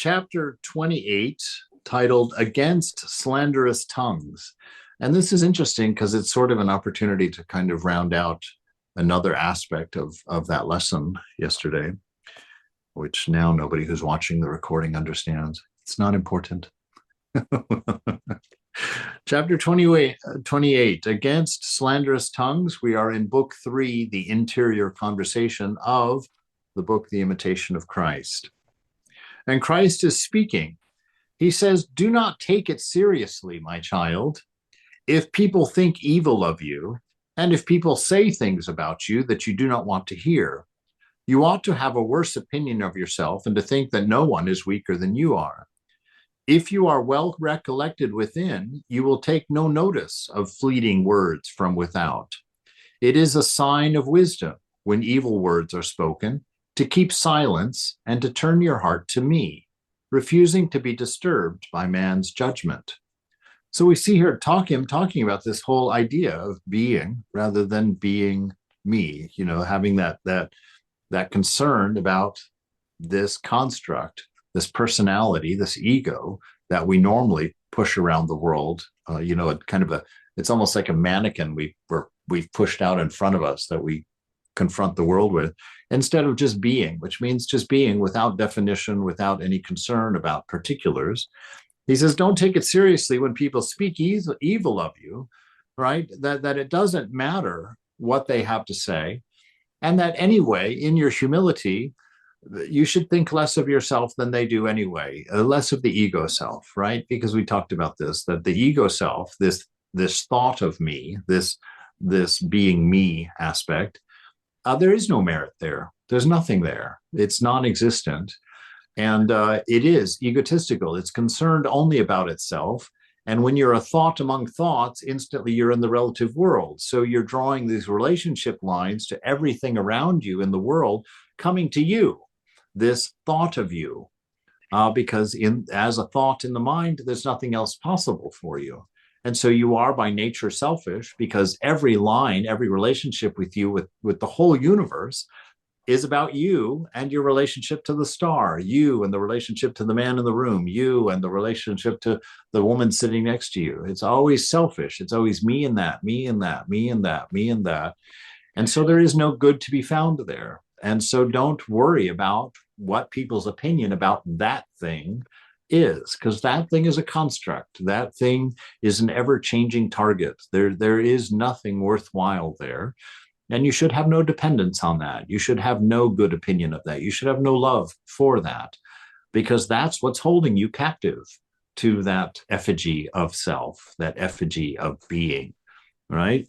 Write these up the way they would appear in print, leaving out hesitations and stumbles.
chapter 28, titled Against Slanderous Tongues. And this is interesting because it's sort of an opportunity to kind of round out another aspect of that lesson yesterday, which now nobody who's watching the recording understands. It's not important. Chapter 28, Against Slanderous Tongues. We are in Book 3, the interior conversation of the book, The Imitation of Christ. And Christ is speaking. He says, "Do not take it seriously, my child. If people think evil of you, and if people say things about you that you do not want to hear, you ought to have a worse opinion of yourself and to think that no one is weaker than you are. If you are well recollected within, you will take no notice of fleeting words from without. It is a sign of wisdom when evil words are spoken to keep silence and to turn your heart to me, refusing to be disturbed by man's judgment." So we see here talking about this whole idea of being rather than being me, having that concern about this construct, this personality, this ego that we normally push around the world. It's almost like a mannequin we've pushed out in front of us that we confront the world with, instead of just being, which means just being without definition, without any concern about particulars. He says, don't take it seriously when people speak evil of you, right? That it doesn't matter what they have to say. And that anyway, in your humility, you should think less of yourself than they do anyway, less of the ego self, right? Because we talked about this, that the ego self, this thought of me, this being me aspect, there is no merit there. There's nothing there. It's non-existent. And it is egotistical. It's concerned only about itself. And when you're a thought among thoughts, instantly you're in the relative world. So you're drawing these relationship lines to everything around you in the world coming to you, this thought of you, because as a thought in the mind, there's nothing else possible for you. And so you are by nature selfish, because every line, every relationship with you, with the whole universe, is about you and your relationship to the star, you and the relationship to the man in the room, you and the relationship to the woman sitting next to you. It's always selfish. It's always me and that, me and that, me and that, me and that. And so there is no good to be found there. And so don't worry about what people's opinion about that thing is, because that thing is a construct. That thing is an ever-changing target. There is nothing worthwhile there. And you should have no dependence on that. You should have no good opinion of that. You should have no love for that, because that's what's holding you captive to that effigy of self, that effigy of being, right?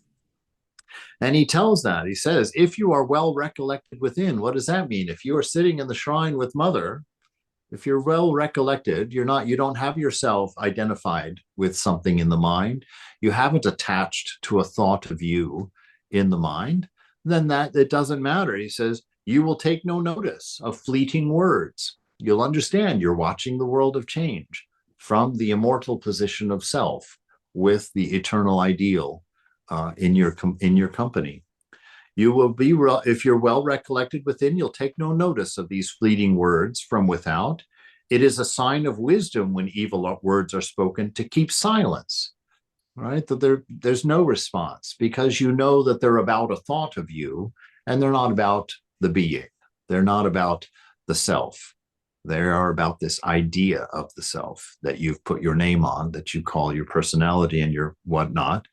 And he tells that, he says, if you are well recollected within, what does that mean? If you are sitting in the shrine with Mother, if you're well recollected, you don't have yourself identified with something in the mind, you haven't attached to a thought of you in the mind, then that it doesn't matter. He says, you will take no notice of fleeting words. You'll understand you're watching the world of change from the immortal position of self with the eternal ideal in your company. You will be, if you're well recollected within, you'll take no notice of these fleeting words from without. It is a sign of wisdom when evil words are spoken to keep silence, right? That there's no response, because you know that they're about a thought of you, and they're not about the being. They're not about the self. They are about this idea of the self that you've put your name on, that you call your personality and your whatnot.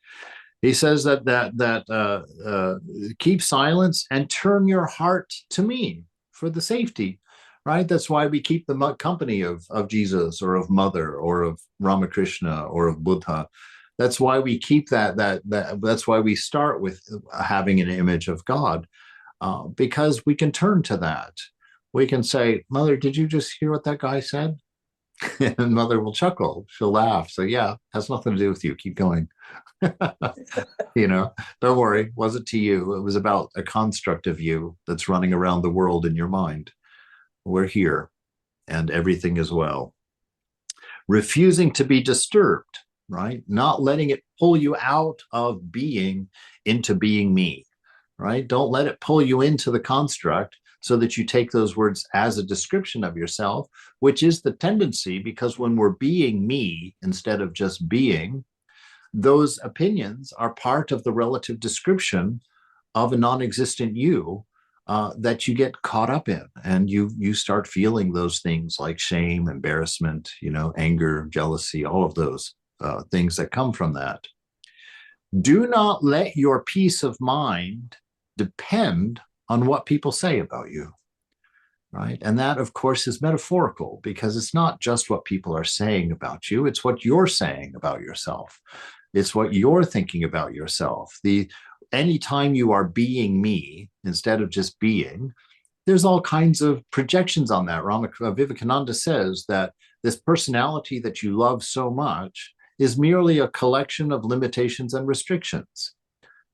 He says that keep silence and turn your heart to me for the safety, right? That's why we keep the company of Jesus, or of Mother, or of Ramakrishna, or of Buddha. That's why we keep that's why we start with having an image of God, because we can turn to that. We can say, Mother, did you just hear what that guy said? And Mother will chuckle. She'll laugh. So yeah, has nothing to do with you. Keep going. Don't worry. Wasn't to you. It was about a construct of you that's running around the world in your mind. We're here, and everything is well. Refusing to be disturbed, right? Not letting it pull you out of being into being me, right? Don't let it pull you into the construct so that you take those words as a description of yourself, which is the tendency, because when we're being me instead of just being, those opinions are part of the relative description of a non-existent you that you get caught up in, and you start feeling those things like shame, embarrassment, anger, jealousy, all of those things that come from that. Do not let your peace of mind depend on what people say about you, right? And that, of course, is metaphorical, because it's not just what people are saying about you, it's what you're saying about yourself. It's what you're thinking about yourself. Anytime you are being me instead of just being, there's all kinds of projections on that. Vivekananda says that this personality that you love so much is merely a collection of limitations and restrictions,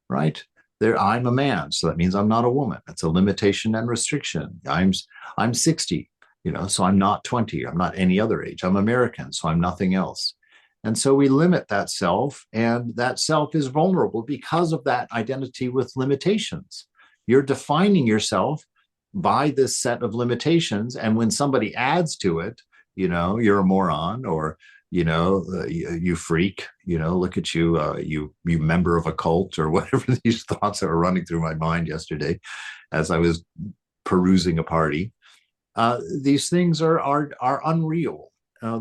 right? I'm a man, so that means I'm not a woman. That's a limitation and restriction. I'm 60, so I'm not 20. I'm not any other age. I'm American, so I'm nothing else. And so we limit that self, and that self is vulnerable because of that identity with limitations. You're defining yourself by this set of limitations. And when somebody adds to it, you're a moron, or, you freak, look at you, you member of a cult, or whatever these thoughts that were running through my mind yesterday as I was perusing a party. These things are unreal.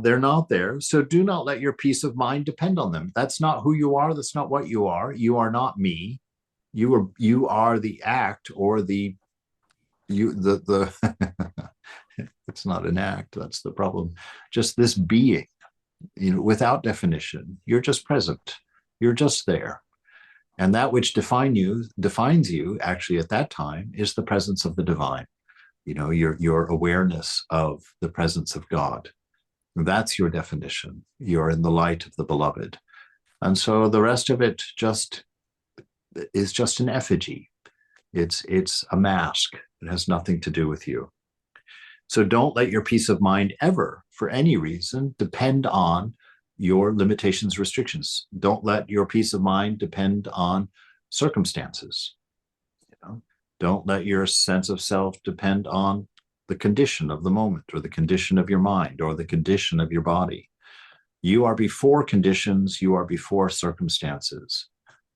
They're not there. So do not let your peace of mind depend on them. That's not who you are. That's not what you are. You are not me. You are the act, or the it's not an act. That's the problem. Just this being, without definition. You're just present. You're just there. And that which defines you actually at that time is the presence of the divine. Your awareness of the presence of God. That's your definition. You're in the light of the beloved. And so the rest of it is just an effigy. It's a mask. It has nothing to do with you. So don't let your peace of mind ever, for any reason, depend on your limitations, restrictions. Don't let your peace of mind depend on circumstances. Don't let your sense of self depend on the condition of the moment, or the condition of your mind, or the condition of your body. You are before conditions. You are before circumstances.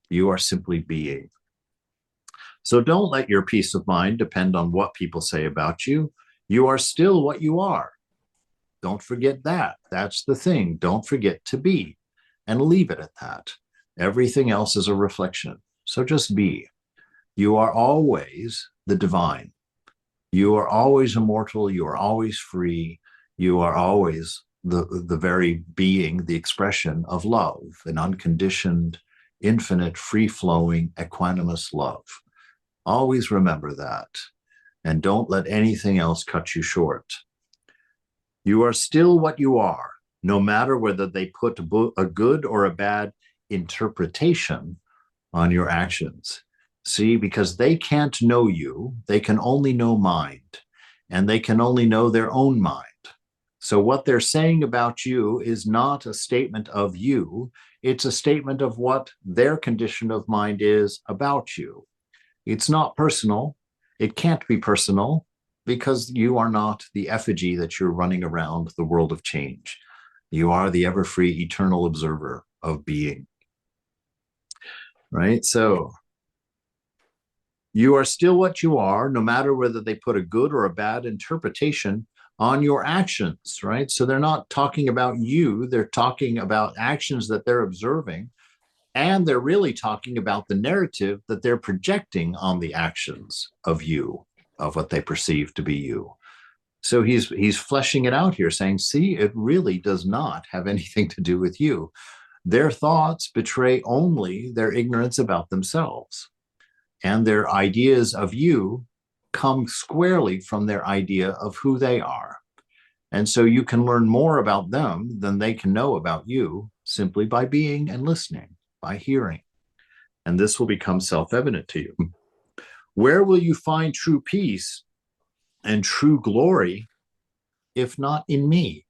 You are simply being. So don't let your peace of mind depend on what people say about you. You are still what you are. Don't forget that. That's the thing. Don't forget to be, and leave it at that. Everything else is a reflection. So just be. You are always the divine. You are always immortal. You are always free. You are always the very being, the expression of love, an unconditioned, infinite, free-flowing, equanimous love. Always remember that. And don't let anything else cut you short. You are still what you are, no matter whether they put a good or a bad interpretation on your actions. See, because they can't know you, they can only know mind, and they can only know their own mind. So what they're saying about you is not a statement of you, it's a statement of what their condition of mind is about you. It's not personal. It can't be personal, because you are not the effigy that you're running around the world of change. You are the ever-free, eternal observer of being. Right? So you are still what you are, no matter whether they put a good or a bad interpretation on your actions, right? So they're not talking about you. They're talking about actions that they're observing. And they're really talking about the narrative that they're projecting on the actions of you, of what they perceive to be you. So he's fleshing it out here, saying, see, it really does not have anything to do with you. Their thoughts betray only their ignorance about themselves. And their ideas of you come squarely from their idea of who they are. And so you can learn more about them than they can know about you, simply by being and listening, by hearing. And this will become self-evident to you. Where will you find true peace and true glory if not in me?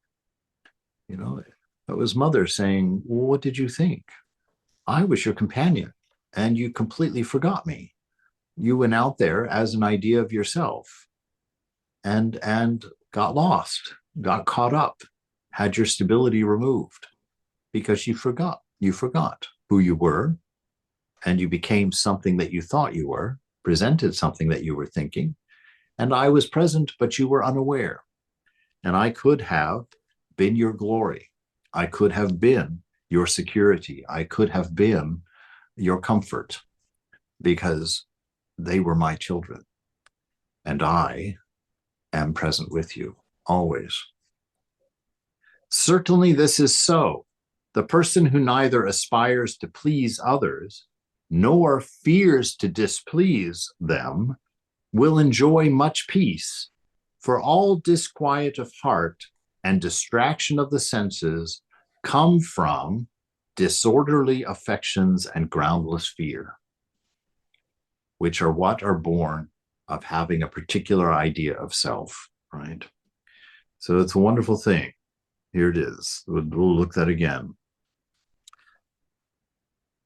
That was Mother saying, well, what did you think? I was your companion, and you completely forgot me. You went out there as an idea of yourself. and got lost, got caught up, had your stability removed because you forgot who you were, and you became something that you thought you were, presented something that you were thinking, and I was present, but you were unaware. And I could have been your glory. I could have been your security. I could have been your comfort, because they were my children. And I am present with you always. Certainly this is so. The person who neither aspires to please others nor fears to displease them will enjoy much peace, for all disquiet of heart and distraction of the senses come from disorderly affections and groundless fear, which are what are born of having a particular idea of self, right? So it's a wonderful thing. Here it is. We'll look at that again.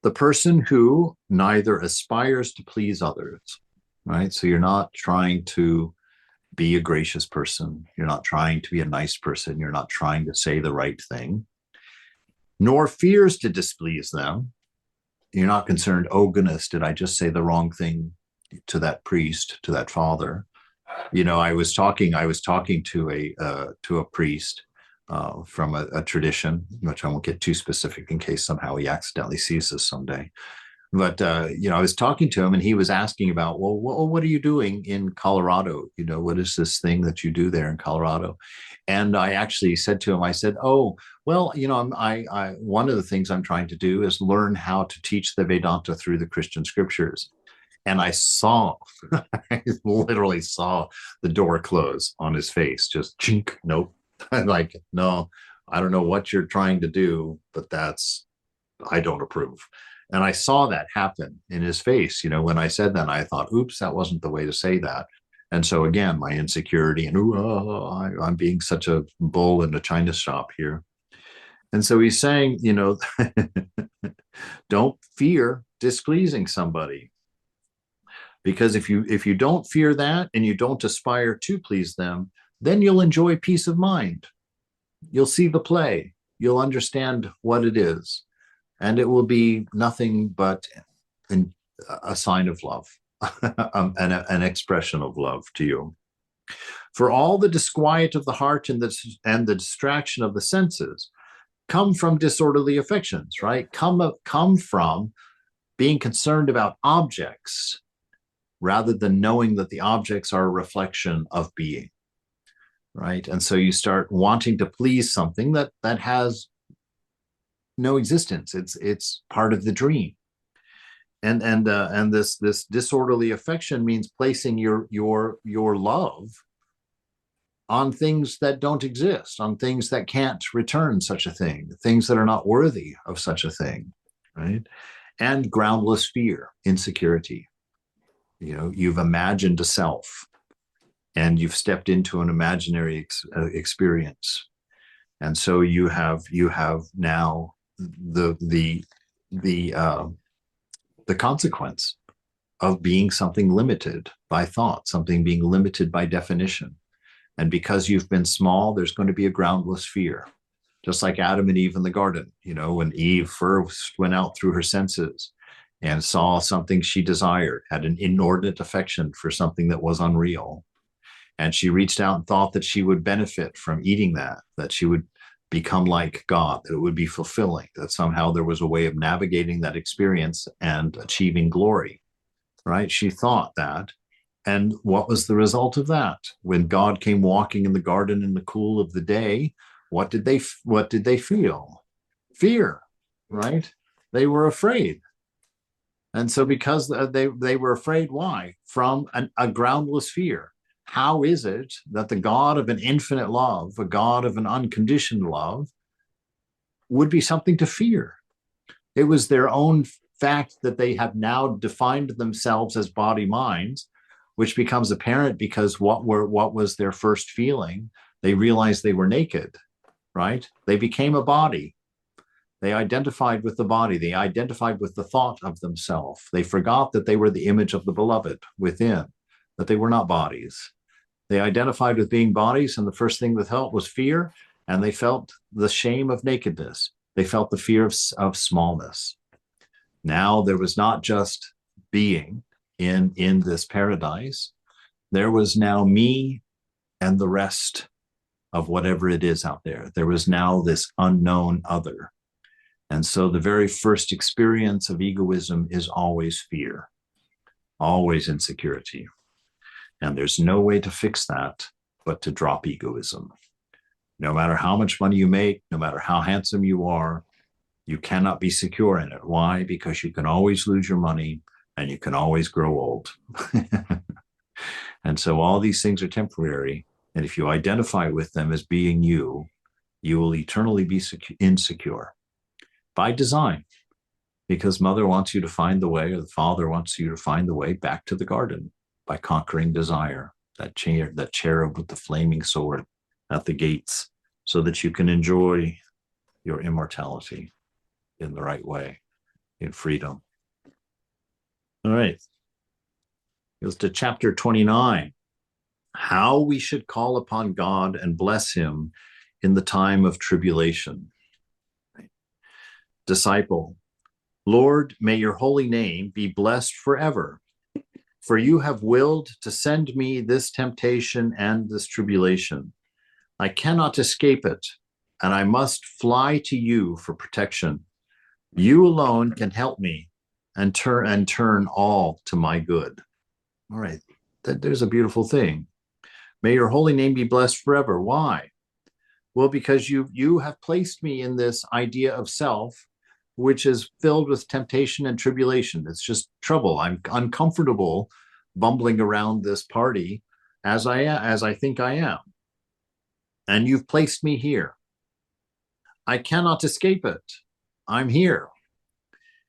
The person who neither aspires to please others, right? So you're not trying to be a gracious person. You're not trying to be a nice person. You're not trying to say the right thing, nor fears to displease them. You're not concerned, oh goodness, did I just say the wrong thing to that priest, to that father? You know, I was talking to a priest from a tradition, which I won't get too specific in case somehow he accidentally sees this someday. But, you know, I was talking to him and he was asking about, well, what are you doing in Colorado? You know, what is this thing that you do there in Colorado? And I actually said to him, I said, oh, well, you know, one of the things I'm trying to do is learn how to teach the Vedanta through the Christian scriptures. And I literally saw the door close on his face, just chink, nope. I'm like, no, I don't know what you're trying to do, but I don't approve. And I saw that happen in his face. You know, when I said that, I thought, oops, that wasn't the way to say that. And so again, my insecurity and I'm being such a bull in a china shop here. And so he's saying, you know, don't fear displeasing somebody. Because if you don't fear that and you don't aspire to please them, then you'll enjoy peace of mind. You'll see the play. You'll understand what it is. And it will be nothing but a sign of love, an expression of love to you. For all the disquiet of the heart and the distraction of the senses come from disorderly affections, right? Come from being concerned about objects rather than knowing that the objects are a reflection of being, right? And so you start wanting to please something that has no existence. It's part of the dream. And this disorderly affection means placing your love on things that don't exist, on things that can't return such a thing, things that are not worthy of such a thing, right? And groundless fear, insecurity. You know, you've imagined a self and you've stepped into an imaginary experience. And so you have now the consequence of being something limited by thought, something being limited by definition. And because you've been small, there's going to be a groundless fear. Just like Adam and Eve in the garden, you know, when Eve first went out through her senses and saw something she desired, had an inordinate affection for something that was unreal. And she reached out and thought that she would benefit from eating that she would become like God, that it would be fulfilling, that somehow there was a way of navigating that experience and achieving glory, right? She thought that. And what was the result of that? When God came walking in the garden in the cool of the day, what did they feel? Fear, right? They were afraid. And so because they were afraid, why? From a groundless fear. How is it that the God of an infinite love, a God of an unconditioned love, would be something to fear? It was their own fact that they have now defined themselves as body minds, which becomes apparent because what was their first feeling? They realized they were naked, right? They became a body. They identified with the body. They identified with the thought of themselves. They forgot that they were the image of the beloved within, that they were not bodies. They identified with being bodies, and the first thing that felt was fear, and they felt the shame of nakedness. They felt the fear of smallness. Now there was not just being in this paradise. There was now me and the rest of whatever it is out there. There was now this unknown other. And so the very first experience of egoism is always fear, always insecurity. And there's no way to fix that but to drop egoism. No matter how much money you make, no matter how handsome you are, you cannot be secure in it. Why? Because you can always lose your money and you can always grow old. And so all these things are temporary. And if you identify with them as being you, you will eternally be insecure by design, because mother wants you to find the way, or the father wants you to find the way back to the garden by conquering desire, that cherub with the flaming sword at the gates, so that you can enjoy your immortality in the right way, in freedom. All right. Goes to chapter 29. How we should call upon God and bless him in the time of tribulation. Disciple, Lord, may your holy name be blessed forever. For you have willed to send me this temptation and this tribulation. I cannot escape it, and I must fly to you for protection. You alone can help me and turn all to my good. All right, there's a beautiful thing. May your holy name be blessed forever. Why? Well, because you have placed me in this idea of self, which is filled with temptation and tribulation. It's just trouble. I'm uncomfortable bumbling around this party as I think I am. And you've placed me here. I cannot escape it. I'm here.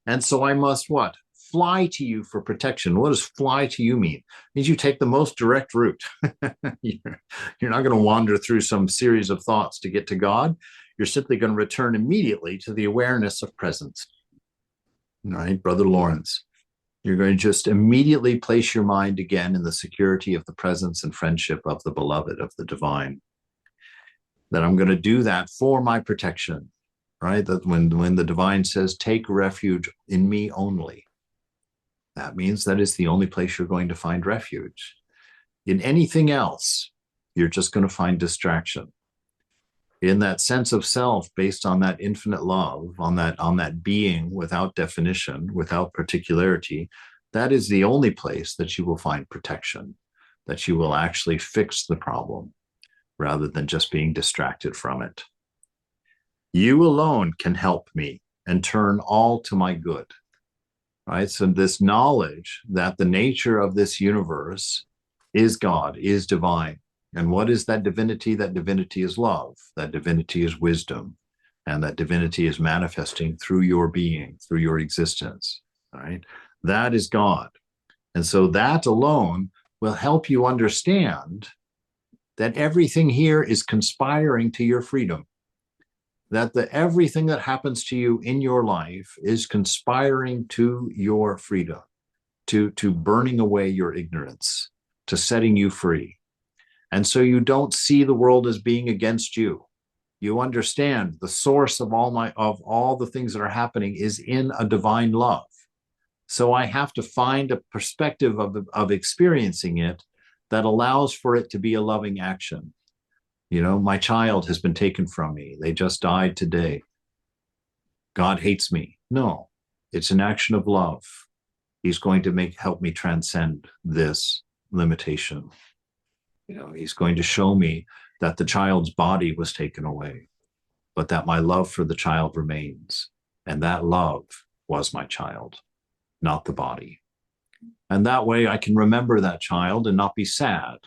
And so I must what? Fly to you for protection. What does fly to you mean? It means you take the most direct route. You're not going to wander through some series of thoughts to get to God. You're simply going to return immediately to the awareness of presence. All right, Brother Lawrence, you're going to just immediately place your mind again in the security of the presence and friendship of the beloved, of the divine. That I'm going to do that for my protection, right? That when the divine says, take refuge in me only, that means that is the only place you're going to find refuge. In anything else, you're just going to find distraction. In that sense of self, based on that infinite love, on that being without definition, without particularity, that is the only place that you will find protection, that you will actually fix the problem rather than just being distracted from it. You alone can help me and turn all to my good. Right? So this knowledge that the nature of this universe is God, is divine. And what is that divinity? That divinity is love. That divinity is wisdom. And that divinity is manifesting through your being, through your existence. Right? That is God. And so that alone will help you understand that everything here is conspiring to your freedom. That everything that happens to you in your life is conspiring to your freedom, to burning away your ignorance, to setting you free. And so you don't see the world as being against you. You understand the source of all the things that are happening is in a divine love. So I have to find a perspective of experiencing it that allows for it to be a loving action. You know, my child has been taken from me. They just died today. God hates me. No, it's an action of love. He's going to help me transcend this limitation. You know, he's going to show me that the child's body was taken away, but that my love for the child remains. And that love was my child, not the body. And that way I can remember that child and not be sad.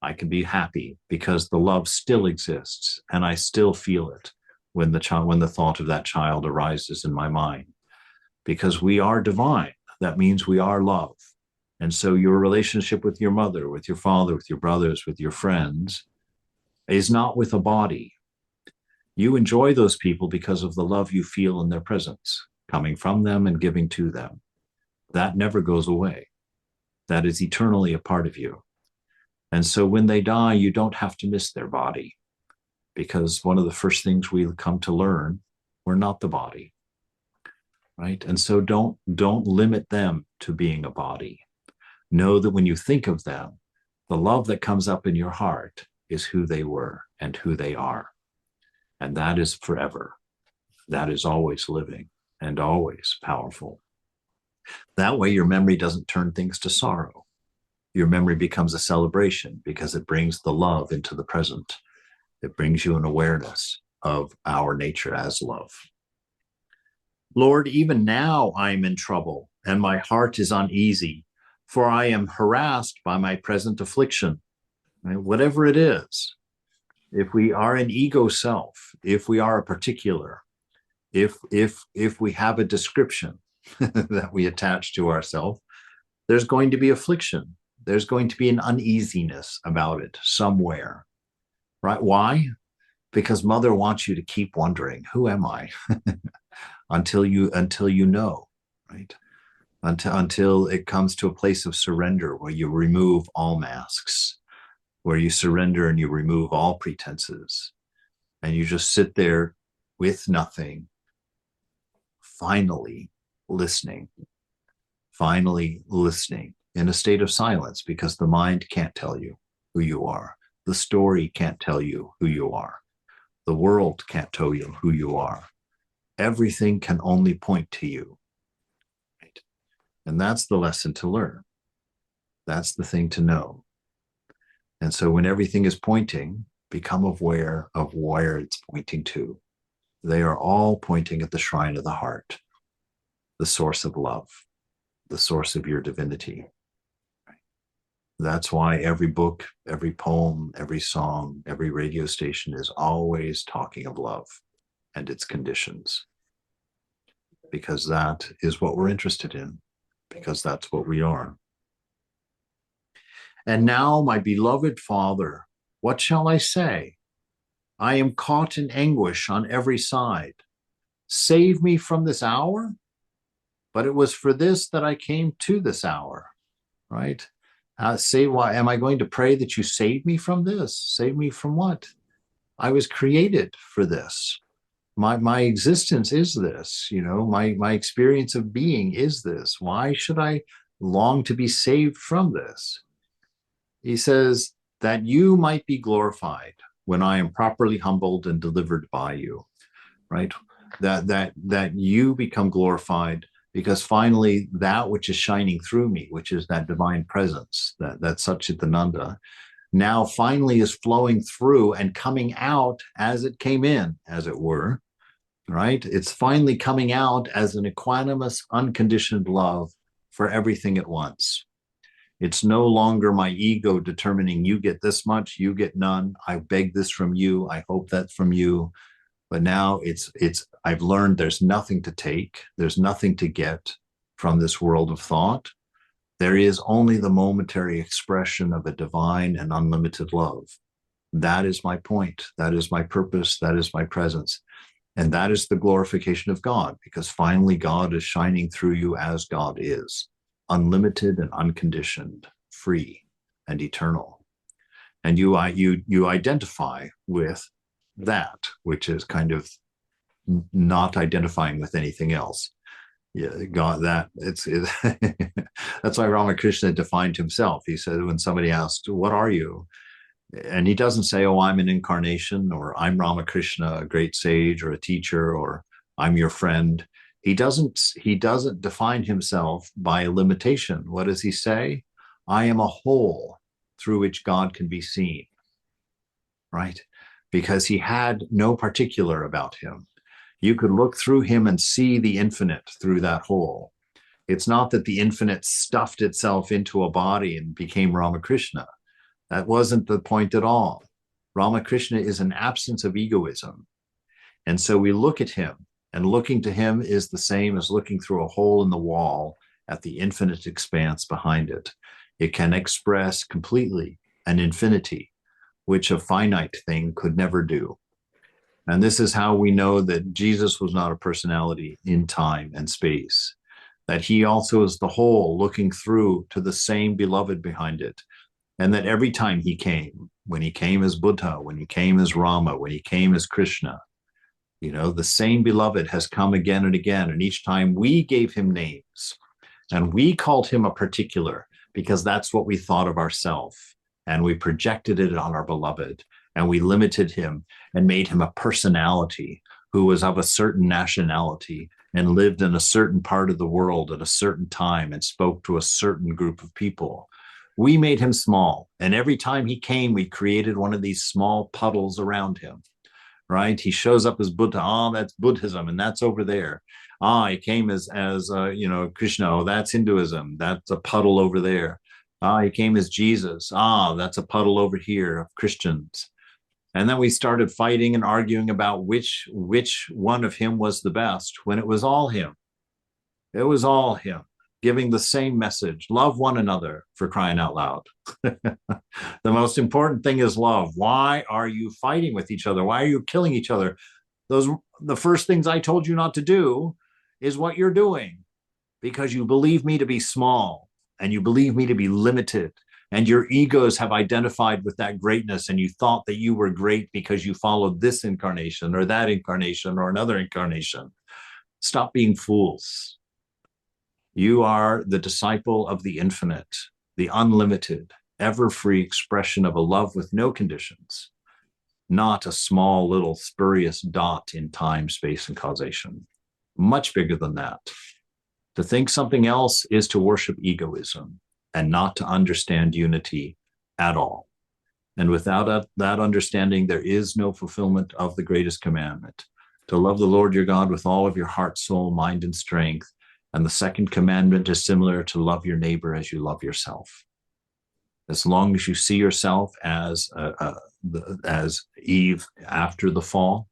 I can be happy because the love still exists and I still feel it when the thought of that child arises in my mind. Because we are divine. That means we are love. And so your relationship with your mother, with your father, with your brothers, with your friends is not with a body. You enjoy those people because of the love you feel in their presence, coming from them and giving to them. That never goes away. That is eternally a part of you. And so when they die, you don't have to miss their body, because one of the first things we come to learn, we're not the body, right? And so don't limit them to being a body. Know that when you think of them, the love that comes up in your heart is who they were and who they are. And that is forever. That is always living and always powerful. That way, your memory doesn't turn things to sorrow. Your memory becomes a celebration because it brings the love into the present. It brings you an awareness of our nature as love. Lord, even now I am in trouble, and my heart is uneasy, for I am harassed by my present affliction. Right? Whatever it is, if we are an ego self, if we are a particular, if we have a description that we attach to ourselves, there's going to be affliction. There's going to be an uneasiness about it somewhere, right? Why? Because Mother wants you to keep wondering, who am I? until you know, right? Until it comes to a place of surrender where you remove all masks, where you surrender and you remove all pretenses, and you just sit there with nothing, finally listening in a state of silence, because the mind can't tell you who you are. The story can't tell you who you are. The world can't tell you who you are. Everything can only point to you. Right? And that's the lesson to learn. That's the thing to know. And so when everything is pointing, become aware of where it's pointing to. They are all pointing at the shrine of the heart, the source of love, the source of your divinity. That's why every book, every poem, every song, every radio station is always talking of love and its conditions, because that is what we're interested in, because that's what we are. And now, my beloved Father, what shall I say? I am caught in anguish on every side. Save me from this hour? But it was for this that I came to this hour, right? Say, why am I going to pray that you save me from this? Save me from what? I was created for this. My existence is this, my experience of being is this. Why should I long to be saved from this? He says that you might be glorified when I am properly humbled and delivered by you, right? That you become glorified, because finally that which is shining through me, which is that divine presence, that Satchitananda, now finally is flowing through and coming out as it came in, as it were, right? It's finally coming out as an equanimous, unconditioned love for everything at once. It's no longer my ego determining you get this much, you get none. I beg this from you. I hope that's from you. But now I've learned there's nothing to take. There's nothing to get from this world of thought. There is only the momentary expression of a divine and unlimited love. That is my point. That is my purpose. That is my presence. And that is the glorification of God, because finally God is shining through you as God is, unlimited and unconditioned, free and eternal. And you identify with that, which is kind of not identifying with anything else. Yeah, God, that's why Ramakrishna defined himself. He said, when somebody asked, what are you? And he doesn't say, oh, I'm an incarnation, or I'm Ramakrishna, a great sage or a teacher, or I'm your friend. He doesn't define himself by a limitation. What does he say? I am a whole through which God can be seen, right? Because he had no particular about him. You could look through him and see the infinite through that whole. It's not that the infinite stuffed itself into a body and became Ramakrishna. That wasn't the point at all. Ramakrishna is an absence of egoism. And so we look at him, and looking to him is the same as looking through a hole in the wall at the infinite expanse behind it. It can express completely an infinity, which a finite thing could never do. And this is how we know that Jesus was not a personality in time and space, that he also is the whole looking through to the same beloved behind it. And that every time he came, when he came as Buddha, when he came as Rama, when he came as Krishna, the same beloved has come again and again. And each time we gave him names and we called him a particular because that's what we thought of ourselves. And we projected it on our beloved and we limited him and made him a personality who was of a certain nationality and lived in a certain part of the world at a certain time and spoke to a certain group of people. We made him small. And every time he came, we created one of these small puddles around him, right? He shows up as Buddha. Oh, that's Buddhism, and that's over there. He came as Krishna. Oh, that's Hinduism. That's a puddle over there. He came as Jesus. That's a puddle over here of Christians. And then we started fighting and arguing about which one of him was the best, when it was all him. It was all him, giving the same message. Love one another, for crying out loud. The most important thing is love. Why are you fighting with each other? Why are you killing each other? The first things I told you not to do is what you're doing, because you believe me to be small and you believe me to be limited. And your egos have identified with that greatness, and you thought that you were great because you followed this incarnation or that incarnation or another incarnation. Stop being fools. You are the disciple of the infinite, the unlimited, ever-free expression of a love with no conditions, not a small little spurious dot in time, space, and causation. Much bigger than that. To think something else is to worship egoism and not to understand unity at all. And without that understanding, there is no fulfillment of the greatest commandment, to love the Lord your God with all of your heart, soul, mind, and strength. And the second commandment is similar, to love your neighbor as you love yourself. As long as you see yourself as Eve after the fall,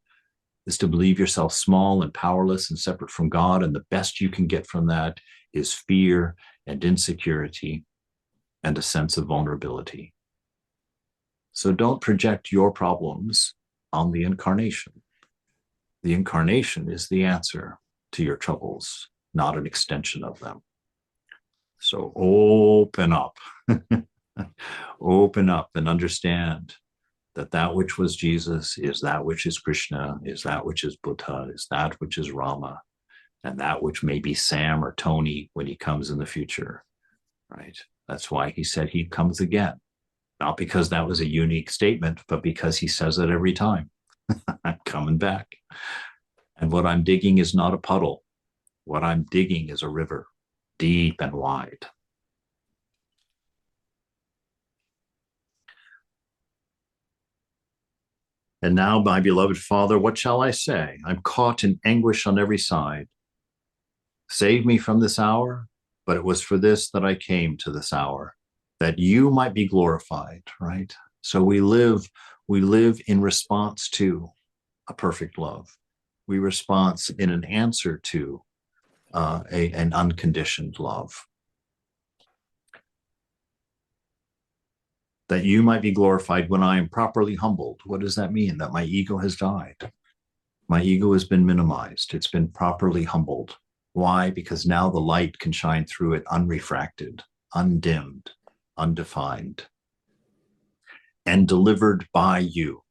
is to believe yourself small and powerless and separate from God. And the best you can get from that is fear and insecurity and a sense of vulnerability. So don't project your problems on the incarnation. The incarnation is the answer to your troubles, not an extension of them. So open up. Open up and understand that which was Jesus is that which is Krishna, is that which is Buddha, is that which is Rama, and that which may be Sam or Tony when he comes in the future, right? That's why he said he comes again. Not because that was a unique statement, but because he says it every time. I'm coming back. And what I'm digging is not a puddle. What I'm digging is a river, deep and wide. And now, my beloved Father, what shall I say? I'm caught in anguish on every side. Save me from this hour, but it was for this that I came to this hour, that you might be glorified, right? So we live in response to a perfect love. We respond in an answer to an unconditioned love. That you might be glorified when I am properly humbled. What does that mean? That my ego has died. My ego has been minimized. It's been properly humbled. Why? Because now the light can shine through it unrefracted, undimmed, undefined, and delivered by you.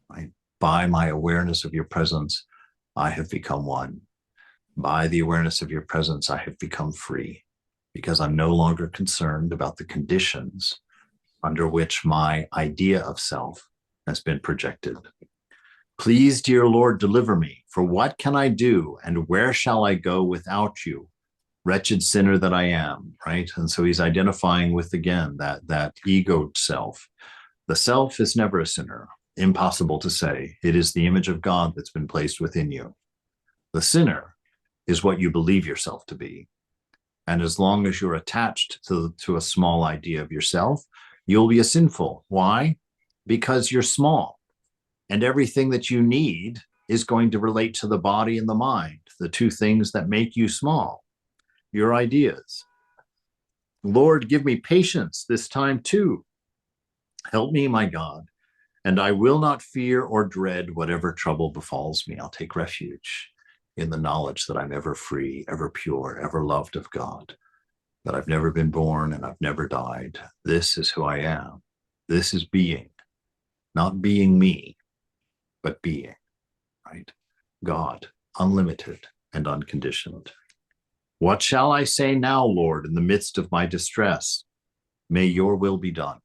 Right? By my awareness of your presence, I have become one. By the awareness of your presence, I have become free, because I'm no longer concerned about the conditions under which my idea of self has been projected. Please, dear Lord, deliver me, for what can I do and where shall I go without you? Wretched sinner that I am, right? And so he's identifying with, again, that ego self. The self is never a sinner. Impossible to say. It is the image of God that's been placed within you. The sinner is what you believe yourself to be. And as long as you're attached to a small idea of yourself, you'll be a sinful. Why? Because you're small. And everything that you need is going to relate to the body and the mind, the two things that make you small, your ideas. Lord, give me patience this time too. Help me, my God, and I will not fear or dread whatever trouble befalls me. I'll take refuge in the knowledge that I'm ever free, ever pure, ever loved of God. that I've never been born and I've never died. This is who I am. This is being, not being me, but being, right? God, unlimited and unconditioned. What shall I say now, Lord, in the midst of my distress? May your will be done.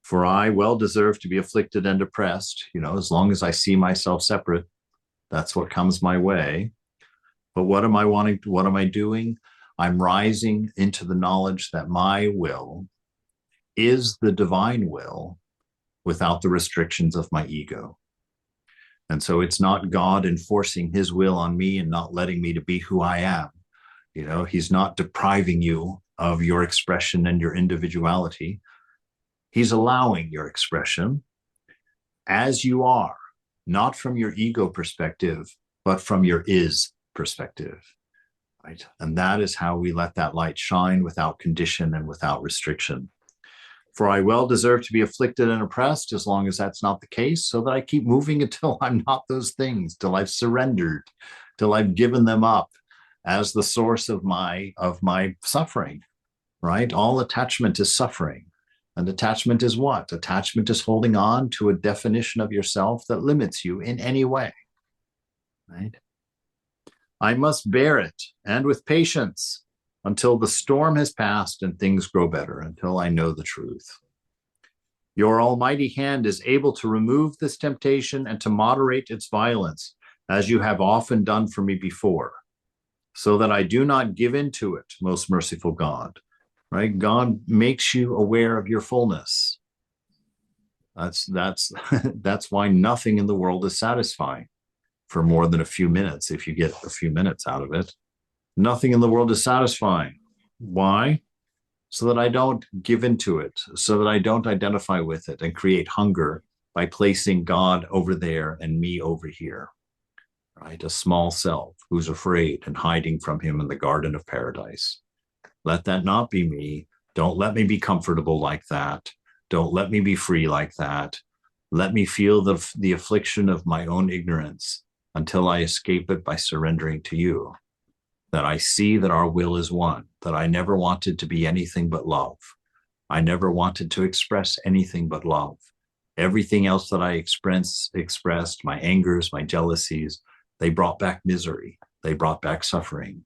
For I well deserve to be afflicted and oppressed. As long as I see myself separate, that's what comes my way. But what am I wanting? What am I doing? I'm rising into the knowledge that my will is the divine will without the restrictions of my ego. And so it's not God enforcing his will on me and not letting me to be who I am. He's not depriving you of your expression and your individuality. He's allowing your expression as you are, not from your ego perspective, but from your is perspective, right? And that is how we let that light shine without condition and without restriction. For I well deserve to be afflicted and oppressed, as long as that's not the case, so that I keep moving until I'm not those things, till I've surrendered, till I've given them up as the source of my suffering, right? All attachment is suffering. And attachment is what? Attachment is holding on to a definition of yourself that limits you in any way, right? I must bear it, and with patience, until the storm has passed and things grow better, until I know the truth. Your almighty hand is able to remove this temptation and to moderate its violence, as you have often done for me before, so that I do not give in to it, most merciful God. Right? God makes you aware of your fullness. That's why nothing in the world is satisfying for more than a few minutes. If you get a few minutes out of it, nothing in the world is satisfying. Why? So that I don't give into it, so that I don't identify with it and create hunger by placing God over there and me over here. Right? A small self who's afraid and hiding from him in the Garden of Paradise. Let that not be me. Don't let me be comfortable like that. Don't let me be free like that. Let me feel the affliction of my own ignorance until I escape it by surrendering to you. That I see that our will is one, that I never wanted to be anything but love. I never wanted to express anything but love. Everything else that I expressed, my angers, my jealousies, they brought back misery. They brought back suffering.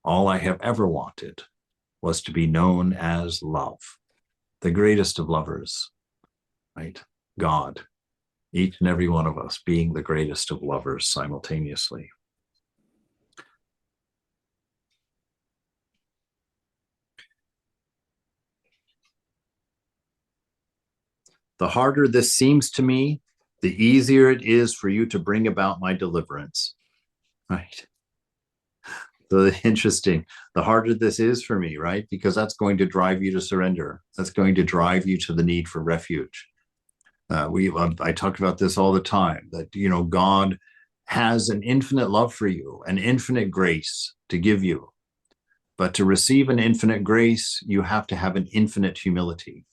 All I have ever wanted was to be known as love, the greatest of lovers, right? God, each and every one of us being the greatest of lovers simultaneously. The harder this seems to me, the easier it is for you to bring about my deliverance, right? So interesting. The harder this is for me, right? Because that's going to drive you to surrender. That's going to drive you to the need for refuge. I talk about this all the time, that, God has an infinite love for you, an infinite grace to give you. But to receive an infinite grace, you have to have an infinite humility,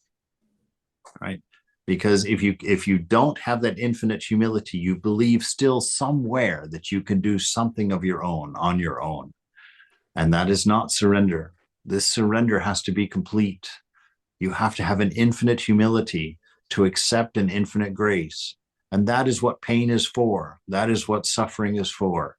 right? Because if you don't have that infinite humility, you believe still somewhere that you can do something of your own on your own. And that is not surrender. This surrender has to be complete. You have to have an infinite humility to accept an infinite grace. And that is what pain is for. That is what suffering is for,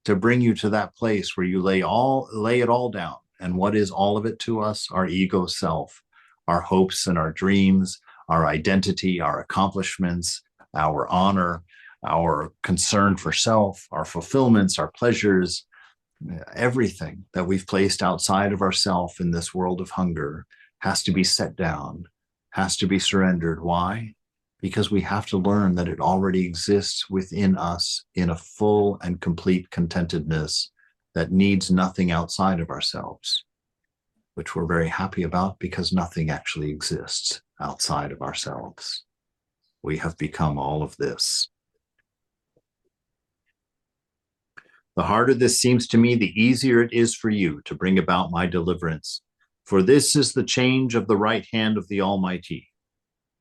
to bring you to that place where you lay it all down. And what is all of it to us? Our ego self, our hopes and our dreams, our identity, our accomplishments, our honor, our concern for self, our fulfillments, our pleasures, everything that we've placed outside of ourself in this world of hunger has to be set down, has to be surrendered. Why? Because we have to learn that it already exists within us in a full and complete contentedness that needs nothing outside of ourselves, which we're very happy about because nothing actually exists outside of ourselves. We have become all of this. The harder this seems to me, the easier it is for you to bring about my deliverance. For this is the change of the right hand of the Almighty,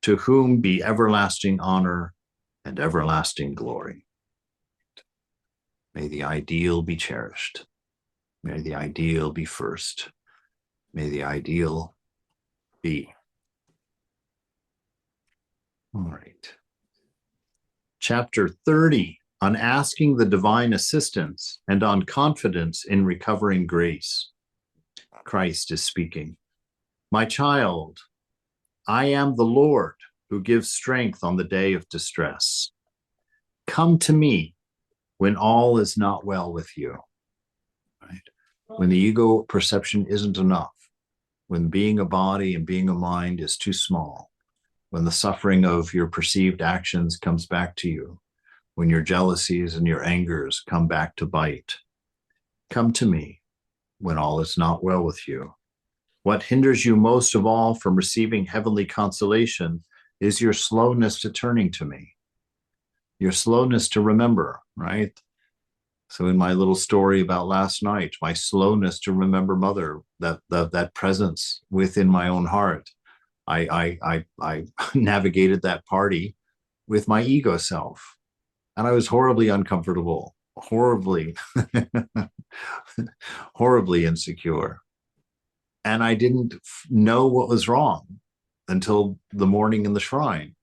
to whom be everlasting honor and everlasting glory. May the ideal be cherished. May the ideal be first. May the ideal be. All right. Chapter 30, on asking the divine assistance and on confidence in recovering grace. Christ is speaking. My child, I am the Lord who gives strength on the day of distress. Come to me when all is not well with you. Right? When the ego perception isn't enough, when being a body and being a mind is too small, when the suffering of your perceived actions comes back to you, when your jealousies and your angers come back to bite, come to me when all is not well with you. What hinders you most of all from receiving heavenly consolation is your slowness to turning to me, your slowness to remember, right? So in my little story about last night, my slowness to remember Mother, that presence within my own heart, I navigated that party with my ego self, and I was horribly uncomfortable, horribly, horribly insecure. And I didn't know what was wrong until the morning in the shrine.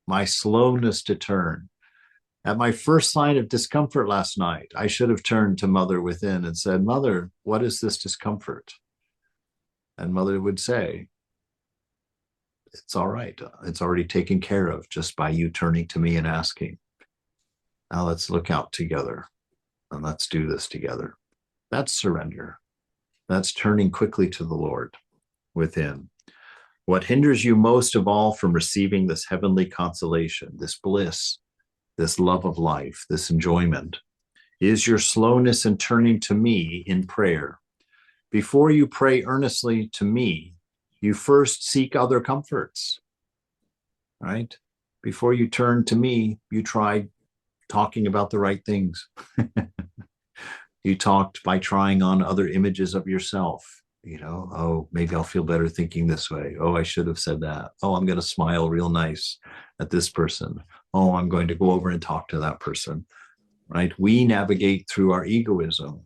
My slowness to turn. At my first sign of discomfort last night, I should have turned to Mother within and said, Mother, what is this discomfort? And Mother would say, it's all right. It's already taken care of just by you turning to me and asking. Now let's look out together and let's do this together. That's surrender. That's turning quickly to the Lord within. What hinders you most of all from receiving this heavenly consolation, this bliss, this love of life, this enjoyment, is your slowness in turning to me in prayer. Before you pray earnestly to me, you first seek other comforts, right? Before you turn to me, you tried talking about the right things. You talked by trying on other images of yourself. Oh, maybe I'll feel better thinking this way. Oh, I should have said that. Oh, I'm going to smile real nice at this person. Oh, I'm going to go over and talk to that person, right? We navigate through our egoism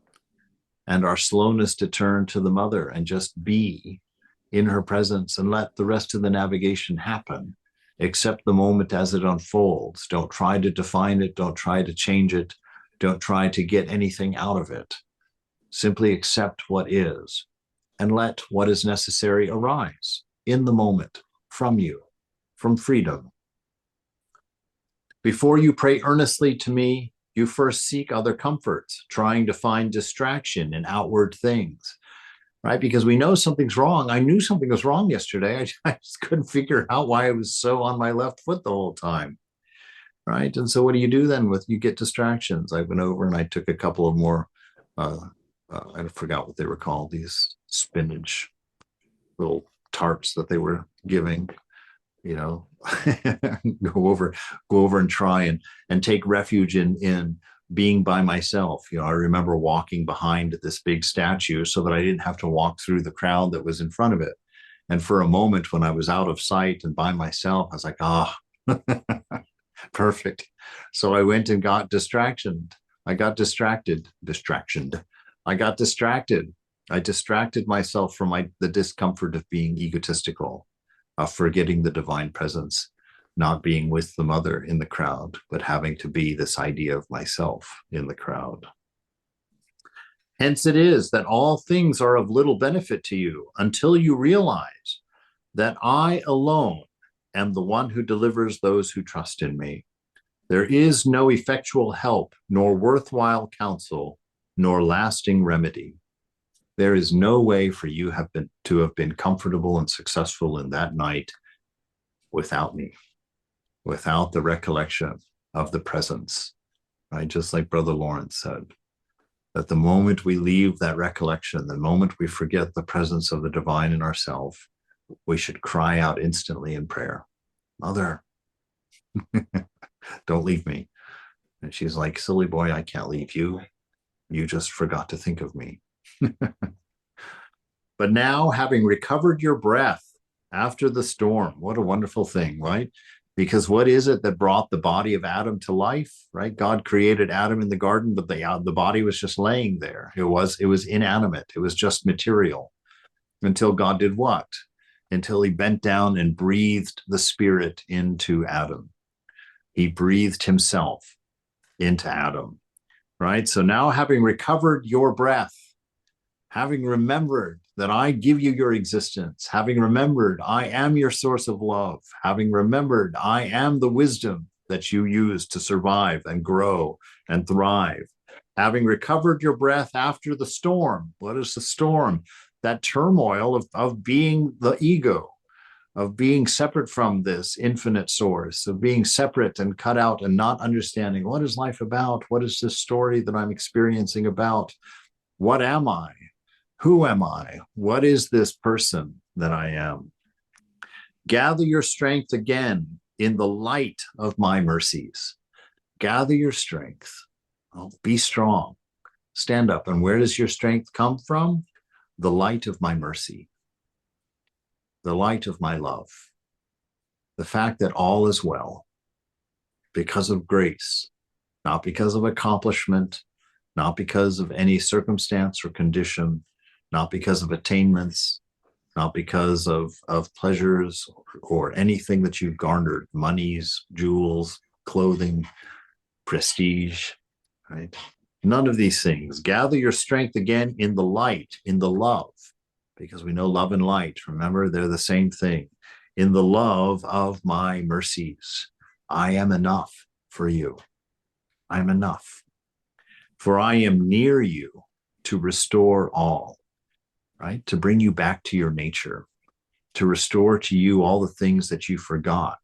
and our slowness to turn to the Mother and just be in her presence and let the rest of the navigation happen. Accept the moment as it unfolds. Don't try to define it. Don't try to change it. Don't try to get anything out of it. Simply accept what is and let what is necessary arise in the moment from you, from freedom. Before you pray earnestly to me, you first seek other comforts, trying to find distraction in outward things, right? Because we know something's wrong. I knew something was wrong yesterday. I just couldn't figure out why I was so on my left foot the whole time, right? And so what do you do then you get distractions? I went over and I took a couple of more, I forgot what they were called, these spinach little tarts that they were giving, go over and try and take refuge in being by myself. I remember walking behind this big statue so that I didn't have to walk through the crowd that was in front of it. And for a moment when I was out of sight and by myself, I was like, perfect. So I went and got distracted. I got distracted. I distracted myself from the discomfort of being egotistical, of forgetting the divine presence, not being with the Mother in the crowd, but having to be this idea of myself in the crowd. Hence it is that all things are of little benefit to you until you realize that I alone am the one who delivers those who trust in me. There is no effectual help, nor worthwhile counsel, nor lasting remedy. There is no way for you to have been comfortable and successful in that night without me, without the recollection of the presence, right? Just like Brother Lawrence said, that the moment we leave that recollection, the moment we forget the presence of the divine in ourselves, we should cry out instantly in prayer, Mother, don't leave me. And she's like, silly boy, I can't leave you. You just forgot to think of me. But now, having recovered your breath after the storm, what a wonderful thing, right? Because what is it that brought the body of Adam to life, right? God created Adam in the garden, but the body was just laying there. It was inanimate. It was just material. Until God did what? Until he bent down and breathed the Spirit into Adam. He breathed himself into Adam, right? So now, having recovered your breath, having remembered that I give you your existence, having remembered I am your source of love, having remembered I am the wisdom that you use to survive and grow and thrive, having recovered your breath after the storm. What is the storm? That turmoil of being the ego, of being separate from this infinite source, of being separate and cut out and not understanding what is life about? What is this story that I'm experiencing about? What am I? Who am I? What is this person that I am? Gather your strength again in the light of my mercies. Gather your strength. Oh, be strong. Stand up. And where does your strength come from? The light of my mercy, the light of my love, the fact that all is well because of grace, not because of accomplishment, not because of any circumstance or condition, not because of attainments, not because of pleasures or anything that you've garnered, monies, jewels, clothing, prestige, right? None of these things. Gather your strength again in the light, in the love, because we know love and light, remember, they're the same thing. In the love of my mercies, I am enough for you. I am enough. For I am near you to restore all, right? To bring you back to your nature, to restore to you all the things that you forgot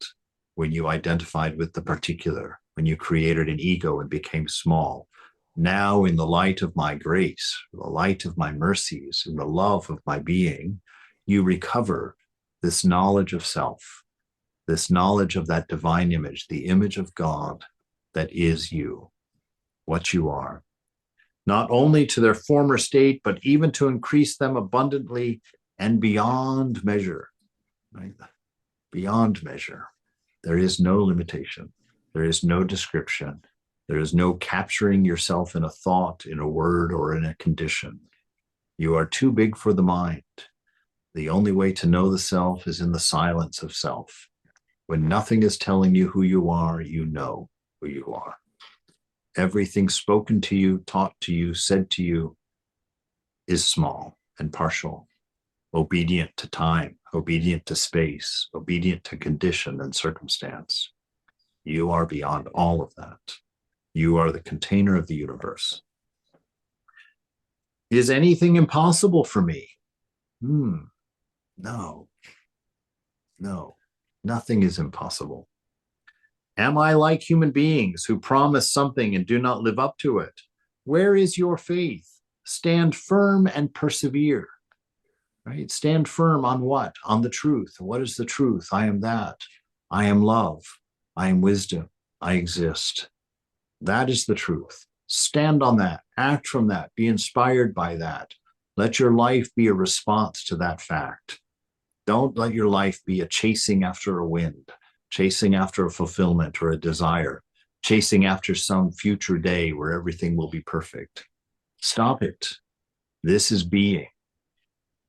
when you identified with the particular, when you created an ego and became small. Now, in the light of my grace, the light of my mercies, in the love of my being, you recover this knowledge of self, this knowledge of that divine image, the image of God that is you, what you are. Not only to their former state, but even to increase them abundantly and beyond measure, right? Beyond measure. There is no limitation. There is no description. There is no capturing yourself in a thought, in a word, or in a condition. You are too big for the mind. The only way to know the self is in the silence of self. When nothing is telling you who you are, you know who you are. Everything spoken to you, taught to you, said to you is small and partial, obedient to time, obedient to space, obedient to condition and circumstance. You are beyond all of that. You are the container of the universe. Is anything impossible for me? No, nothing is impossible. Am I like human beings who promise something and do not live up to it? Where is your faith? Stand firm and persevere. Right? Stand firm on what? On the truth. What is the truth? I am that. I am love. I am wisdom. I exist. That is the truth. Stand on that. Act from that. Be inspired by that. Let your life be a response to that fact. Don't let your life be a chasing after a wind, chasing after a fulfillment or a desire, chasing after some future day where everything will be perfect. Stop it. This is being.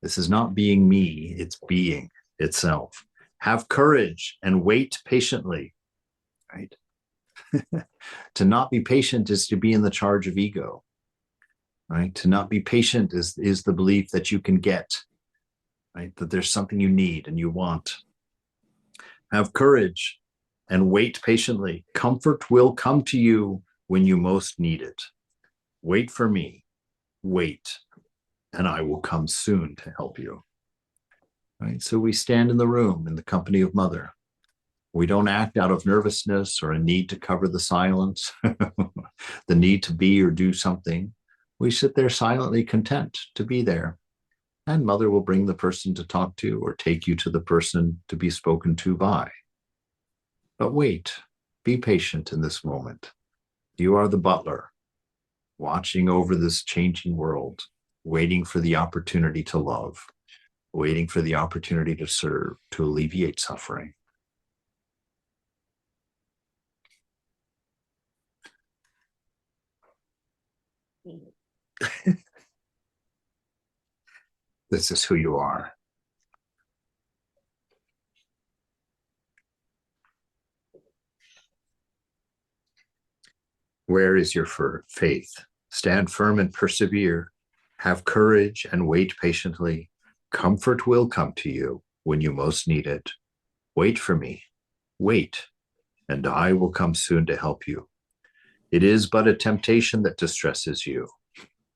This is not being me, it's being itself. Have courage and wait patiently, right? To not be patient is to be in the charge of ego, right? To not be patient is the belief that you can get, right? That there's something you need and you want. Have courage and wait patiently. Comfort will come to you when you most need it. Wait for me. Wait, and I will come soon to help you. Right? So we stand in the room in the company of Mother. We don't act out of nervousness or a need to cover the silence, the need to be or do something. We sit there silently content to be there. And Mother will bring the person to talk to or take you to the person to be spoken to by. But wait, be patient in this moment. You are the butler, watching over this changing world, waiting for the opportunity to love, waiting for the opportunity to serve, to alleviate suffering. This is who you are. Where is your faith? Stand firm and persevere. Have courage and wait patiently. Comfort will come to you when you most need it. Wait for me. Wait, and I will come soon to help you. It is but a temptation that distresses you,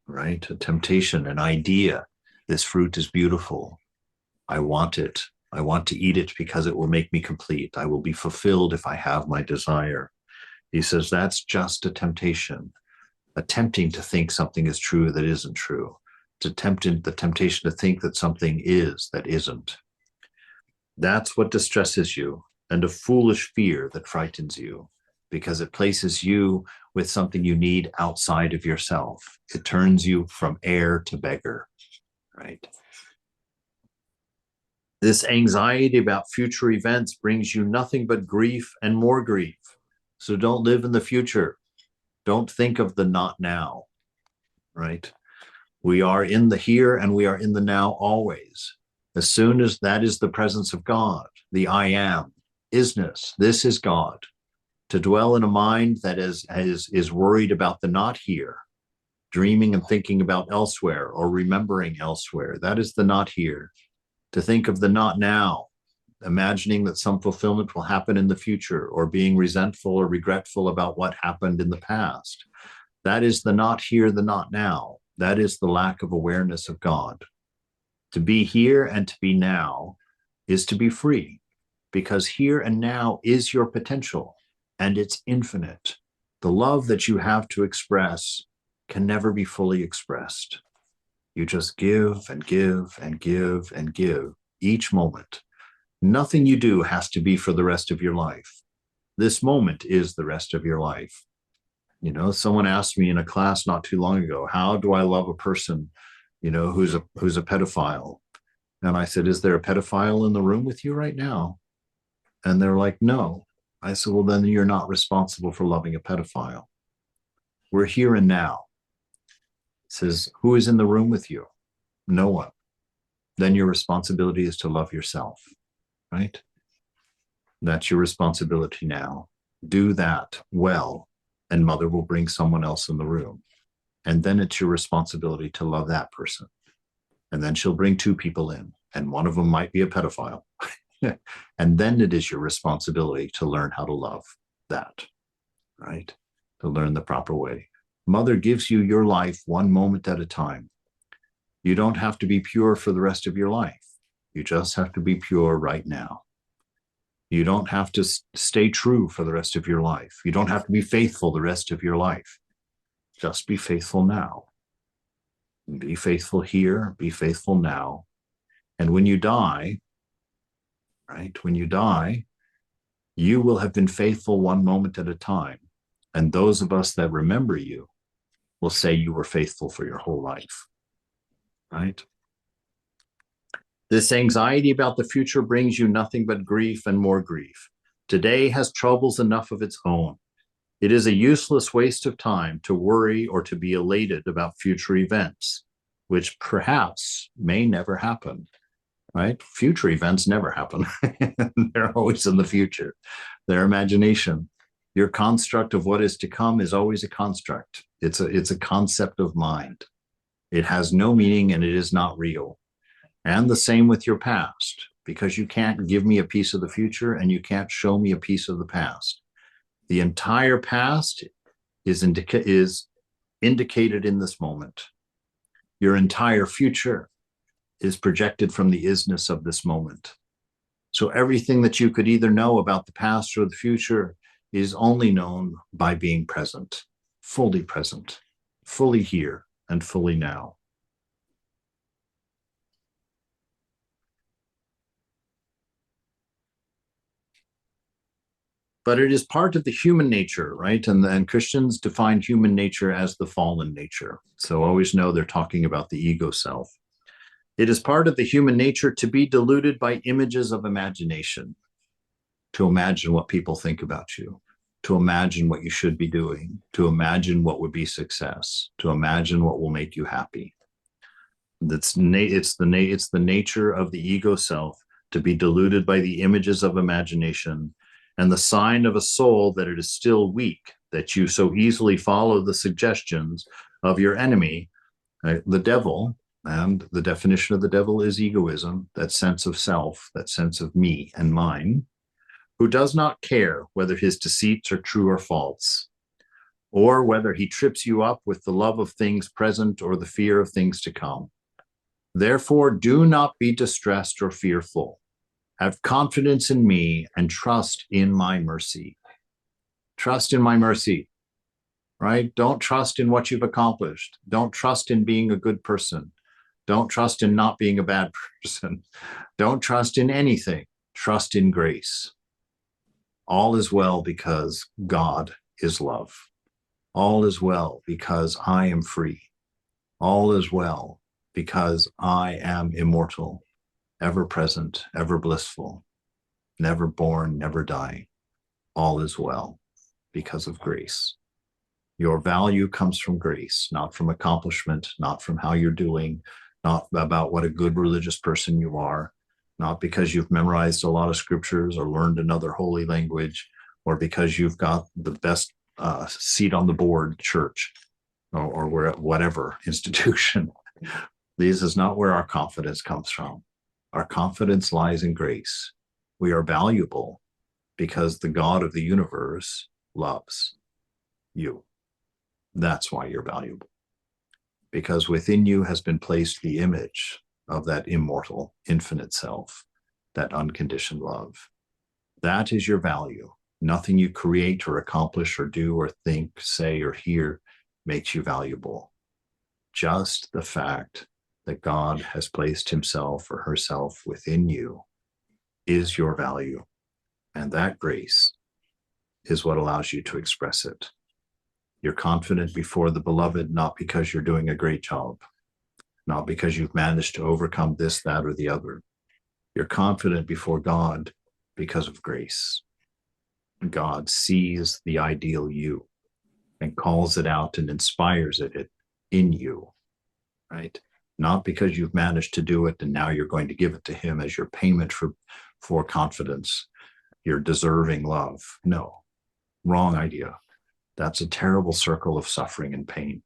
right? A temptation, an idea. This fruit is beautiful. I want it. I want to eat it because it will make me complete. I will be fulfilled if I have my desire. He says that's just a temptation, attempting to think something is true that isn't true. The temptation to think that something is that isn't. That's what distresses you, and a foolish fear that frightens you, because it places you with something you need outside of yourself. It turns you from heir to beggar, right? This anxiety about future events brings you nothing but grief and more grief. So don't live in the future. Don't think of the not now, right? We are in the here and we are in the now always. As soon as that is the presence of God, the I am, isness, this is God. To dwell in a mind that is worried about the not here, dreaming and thinking about elsewhere or remembering elsewhere, that is the not here. To think of the not now, imagining that some fulfillment will happen in the future, or being resentful or regretful about what happened in the past. That is the not here, the not now. That is the lack of awareness of God. To be here and to be now is to be free, because here and now is your potential, and it's infinite. The love that you have to express can never be fully expressed. You just give and give and give and give each moment. Nothing you do has to be for the rest of your life. This moment is the rest of your life. You know, someone asked me in a class not too long ago, how do I love a person, you know, who's a pedophile? And I said, is there a pedophile in the room with you right now? And they're like, no. I said, well, then you're not responsible for loving a pedophile. We're here and now. It says, who is in the room with you? No one. Then your responsibility is to love yourself. Right? That's your responsibility now. Do that well, and Mother will bring someone else in the room. And then it's your responsibility to love that person. And then she'll bring two people in, and one of them might be a pedophile. And then it is your responsibility to learn how to love that, right? To learn the proper way. Mother gives you your life one moment at a time. You don't have to be pure for the rest of your life. You just have to be pure right now. You don't have to stay true for the rest of your life. You don't have to be faithful the rest of your life. Just be faithful now. Be faithful here, be faithful now. And when you die, right, when you die, you will have been faithful one moment at a time. And those of us that remember you will say you were faithful for your whole life, right? This anxiety about the future brings you nothing but grief and more grief. Today has troubles enough of its own. It is a useless waste of time to worry or to be elated about future events, which perhaps may never happen, right? Future events never happen. They're always in the future. Their imagination, your construct of what is to come is always a construct. It's a concept of mind. It has no meaning and it is not real. And the same with your past, because you can't give me a piece of the future and you can't show me a piece of the past. The entire past is indicated in this moment. Your entire future is projected from the isness of this moment. So everything that you could either know about the past or the future is only known by being present, fully here and fully now. But it is part of the human nature, right? And Christians define human nature as the fallen nature. So always know they're talking about the ego self. It is part of the human nature to be deluded by images of imagination, to imagine what people think about you, to imagine what you should be doing, to imagine what would be success, to imagine what will make you happy. It's the nature of the ego self to be deluded by the images of imagination, and the sign of a soul that it is still weak, that you so easily follow the suggestions of your enemy, the devil. And the definition of the devil is egoism, that sense of self, that sense of me and mine, who does not care whether his deceits are true or false, or whether he trips you up with the love of things present or the fear of things to come. Therefore, do not be distressed or fearful. Have confidence in me and trust in my mercy. Trust in my mercy, right? Don't trust in what you've accomplished. Don't trust in being a good person. Don't trust in not being a bad person. Don't trust in anything. Trust in grace. All is well because God is love. All is well because I am free. All is well because I am immortal, ever present, ever blissful, never born, never dying. All is well because of grace. Your value comes from grace, not from accomplishment, not from how you're doing, not about what a good religious person you are, not because you've memorized a lot of scriptures or learned another holy language, or because you've got the best seat on the board church or whatever institution. This is not where our confidence comes from. Our confidence lies in grace. We are valuable because the God of the universe loves you. That's why you're valuable. Because within you has been placed the image of that immortal, infinite self, that unconditioned love. That is your value. Nothing you create or accomplish or do or think, say, or hear makes you valuable. Just the fact that God has placed himself or herself within you is your value. And that grace is what allows you to express it. You're confident before the beloved, not because you're doing a great job, not because you've managed to overcome this, that, or the other. You're confident before God because of grace. God sees the ideal you and calls it out and inspires it in you, right? Not because you've managed to do it and now you're going to give it to him as your payment for confidence, your deserving love. No, wrong idea. That's a terrible circle of suffering and pain,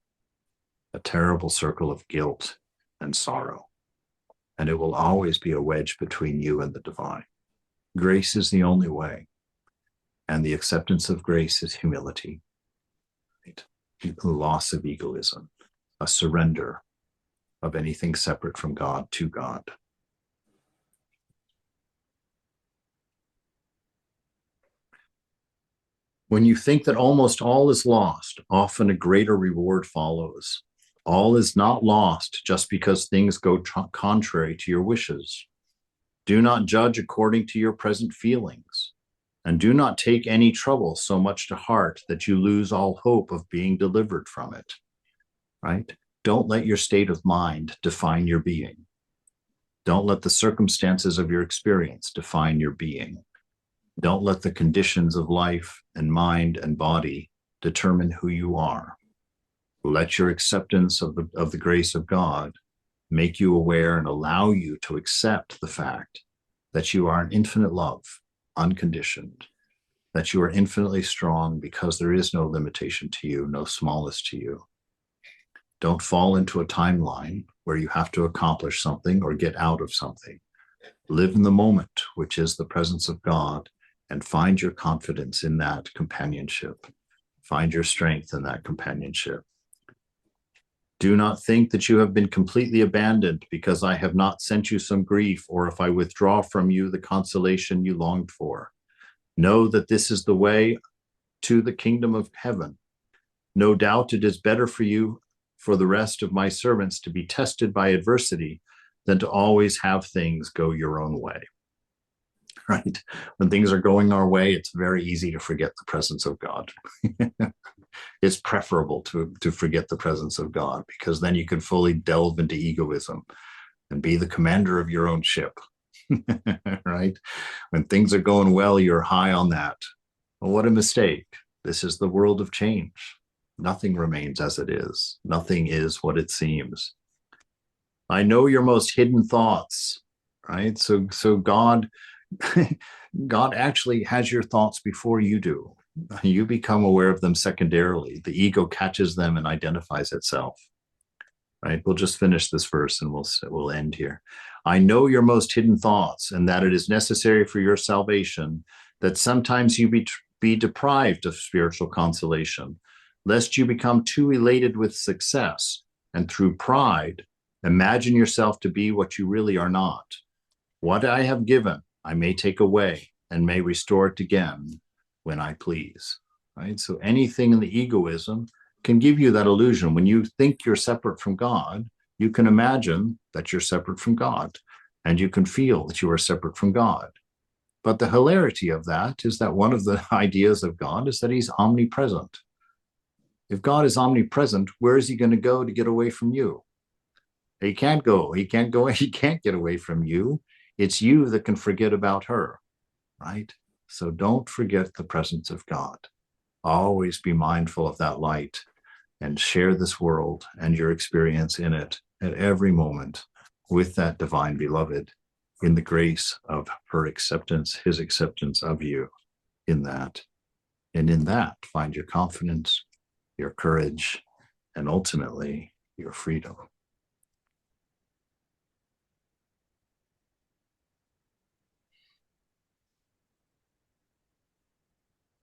a terrible circle of guilt and sorrow. And it will always be a wedge between you and the divine. Grace is the only way. And the acceptance of grace is humility, right? The loss of egoism, a surrender of anything separate from God to God. When you think that almost all is lost, often a greater reward follows. All is not lost just because things go contrary to your wishes. Do not judge according to your present feelings, and do not take any trouble so much to heart that you lose all hope of being delivered from it, right? Don't let your state of mind define your being. Don't let the circumstances of your experience define your being. Don't let the conditions of life and mind and body determine who you are. Let your acceptance of the grace of God make you aware and allow you to accept the fact that you are an infinite love, unconditioned, that you are infinitely strong because there is no limitation to you, no smallness to you. Don't fall into a timeline where you have to accomplish something or get out of something. Live in the moment, which is the presence of God, and find your confidence in that companionship. Find your strength in that companionship. Do not think that you have been completely abandoned because I have not sent you some grief, or if I withdraw from you the consolation you longed for. Know that this is the way to the kingdom of heaven. No doubt it is better for you, for the rest of my servants, to be tested by adversity than to always have things go your own way. Right? When things are going our way, it's very easy to forget the presence of God. It's preferable to forget the presence of God, because then you can fully delve into egoism and be the commander of your own ship. Right? When things are going well, you're high on that. Well, what a mistake. This is the world of change. Nothing remains as it is. Nothing is what it seems. I know your most hidden thoughts, right? So God, God actually has your thoughts before you do. You become aware of them secondarily. The ego catches them and identifies itself. Right? We'll just finish this verse and we'll end here. I know your most hidden thoughts, and that it is necessary for your salvation that sometimes you be deprived of spiritual consolation, lest you become too elated with success, and through pride imagine yourself to be what you really are not. What I have given, I may take away and may restore it again when I please. Right? So anything in the egoism can give you that illusion. When you think you're separate from God, you can imagine that you're separate from God, and you can feel that you are separate from God. But the hilarity of that is that one of the ideas of God is that he's omnipresent. If God is omnipresent, where is he going to go to get away from you? He can't go. He can't go. He can't get away from you. It's you that can forget about her, right? So don't forget the presence of God. Always be mindful of that light and share this world and your experience in it at every moment with that divine beloved in the grace of her acceptance, his acceptance of you in that. And in that, find your confidence, your courage, and ultimately your freedom.